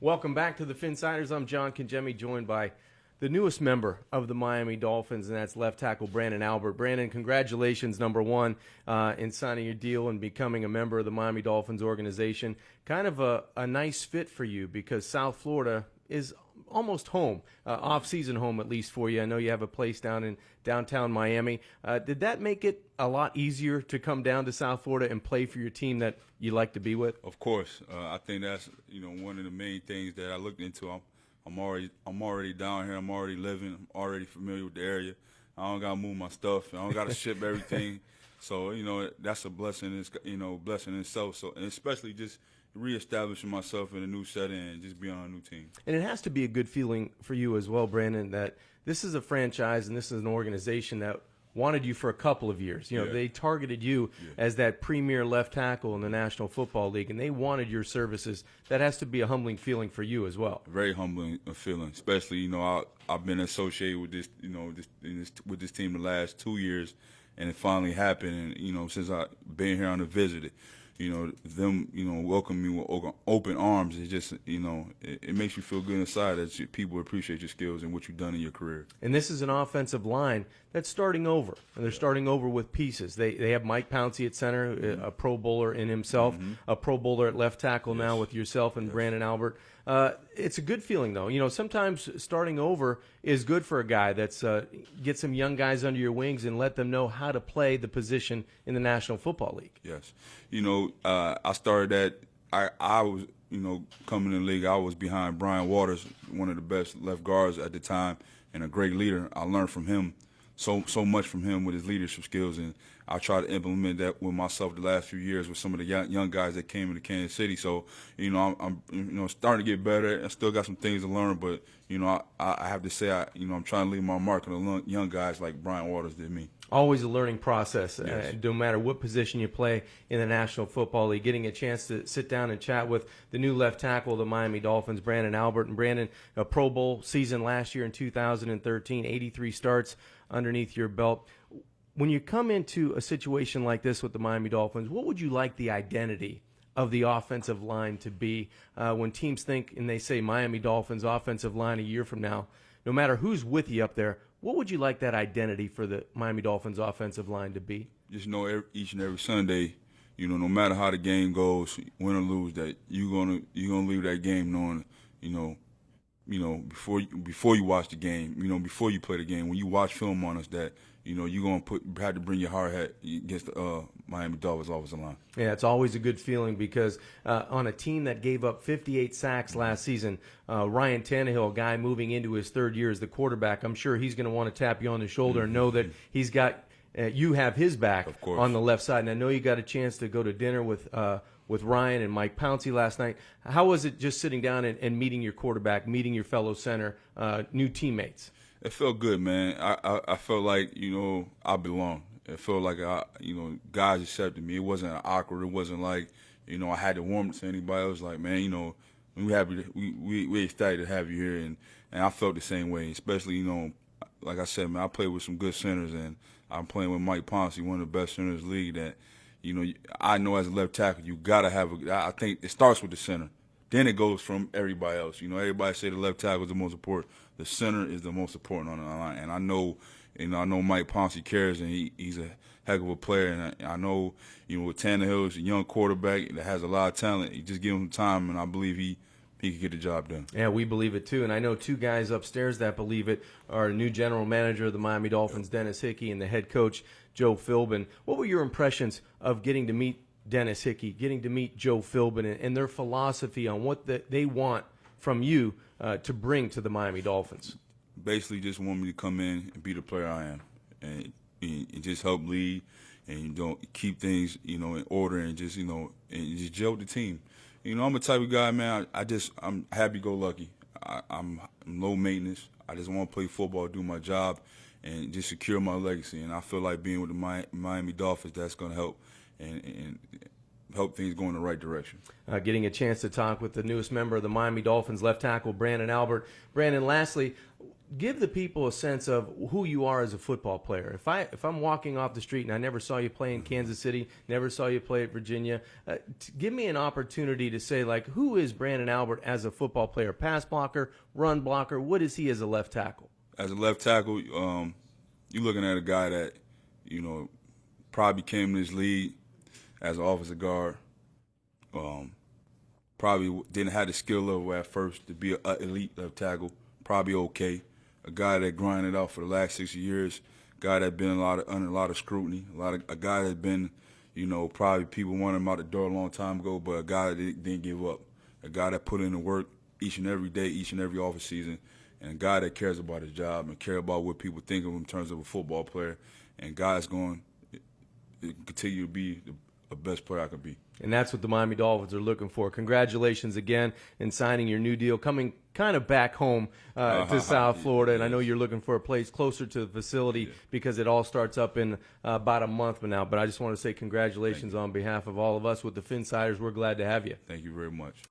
Welcome back to the Finsiders. I'm John Congemi, joined by the newest member of the Miami Dolphins, and that's left tackle Brandon Albert. Brandon, congratulations, number one, in signing your deal and becoming a member of the Miami Dolphins organization. Kind of a nice fit for you because South Florida is almost home, off-season home at least for you. I know you have a place down in downtown Miami. Did that make it a lot easier to come down to South Florida and play for your team that you like to be with? Of course. I think that's one of the main things that I looked into. I'm already down here. I'm already living. I'm already familiar with the area. I don't gotta move my stuff. I don't gotta ship everything. So that's a blessing. It's blessing in itself. So, and especially just reestablishing myself in a new setting and just being on a new team. And it has to be a good feeling for you as well, Brandon, that this is a franchise and this is an organization that wanted you for a couple of years. They targeted you as that premier left tackle in the National Football League, and they wanted your services. That has to be a humbling feeling for you as well. Very humbling feeling, especially I've been associated with with this team the last 2 years, and it finally happened. And since I've been here on a visit, them welcome me with open arms. It's just it makes you feel good inside that people appreciate your skills and what you've done in your career. And this is an offensive line that's starting over, and they're starting over with pieces. They have Mike Pouncey at center, a Pro Bowler in himself, a Pro Bowler at left tackle now with yourself and Brandon Albert. It's a good feeling though. Sometimes starting over is good for a guy that's get some young guys under your wings and let them know how to play the position in the National Football League. Yes. I started at I was coming in the league. I was behind Brian Waters, one of the best left guards at the time, and a great leader. I learned from him so much from him with his leadership skills, and I try to implement that with myself the last few years with some of the young guys that came into Kansas City. So I'm starting to get better. I still got some things to learn, but I have to say I'm trying to leave my mark on the young guys like Brian Waters did me. Always a learning process, Yes. No matter what position you play in the National Football League. Getting a chance to sit down and chat with the new left tackle of the Miami Dolphins, Brandon Albert. And Brandon, a Pro Bowl season last year in 2013, 83 starts underneath your belt. When you come into a situation like this with the Miami Dolphins, what would you like the identity of the offensive line to be when teams think and they say Miami Dolphins offensive line a year from now? No matter who's with you up there, what would you like that identity for the Miami Dolphins offensive line to be? Just know each and every Sunday, no matter how the game goes, win or lose, that you're gonna leave that game knowing, before you watch the game, before you play the game, when you watch film on us, that you're gonna have to bring your hard hat against the Miami Dolphins offensive line. Yeah, it's always a good feeling because on a team that gave up 58 sacks last season, Ryan Tannehill, a guy moving into his third year as the quarterback, I'm sure he's going to want to tap you on the shoulder and know that he's got you have his back on the left side. And I know you got a chance to go to dinner with Ryan and Mike Pouncey last night. How was it just sitting down and meeting your quarterback, meeting your fellow center, new teammates? It felt good, man. I felt like, I belonged. It felt like, guys accepted me. It wasn't awkward. It wasn't like, I had to warm to anybody. It was like, man, we happy we excited to have you here. And I felt the same way, especially, like I said, man, I played with some good centers, and I'm playing with Mike Pouncey, one of the best centers in the league that, I know as a left tackle, you got to have I think it starts with the center. Then it goes from everybody else. Everybody say the left tackle is the most important. The center is the most important on the line. And I know, Mike Pouncey cares, and he's a heck of a player. And I know, with Tannehill, he's a young quarterback that has a lot of talent. You just give him time, and I believe he can get the job done. Yeah, we believe it too. And I know two guys upstairs that believe it are new general manager of the Miami Dolphins, Dennis Hickey, and the head coach, Joe Philbin. What were your impressions of getting to meet Dennis Hickey, getting to meet Joe Philbin, and their philosophy on what they want from you to bring to the Miami Dolphins? Basically just want me to come in and be the player I am and just help lead and keep things, in order and just, and just gel with the team. I'm a type of guy, man, I'm happy-go-lucky. I'm low maintenance. I just want to play football, do my job, and just secure my legacy. And I feel like being with the Miami Dolphins, that's going to help and help things go in the right direction. Getting a chance to talk with the newest member of the Miami Dolphins, left tackle Brandon Albert. Brandon, lastly, give the people a sense of who you are as a football player. If I'm walking off the street and I never saw you play in Kansas City, never saw you play at Virginia, give me an opportunity to say, like, who is Brandon Albert as a football player? Pass blocker, run blocker, what is he as a left tackle? As a left tackle, you're looking at a guy that, probably came in this league as an offensive guard. Probably didn't have the skill level at first to be an elite left tackle. Probably okay. A guy that grinded out for the last 6 years. Guy that been under a lot of scrutiny. A guy that's been, probably people wanted him out the door a long time ago, but a guy that didn't give up. A guy that put in the work each and every day, each and every off season, and a guy that cares about his job and care about what people think of him in terms of a football player. And guy's going to continue to be the best player I could be. And that's what the Miami Dolphins are looking for. Congratulations again in signing your new deal, coming kind of back home to South Florida. And I know you're looking for a place closer to the facility because it all starts up in about a month from now. But I just want to say congratulations on behalf of all of us with the Finsiders. We're glad to have you. Thank you very much.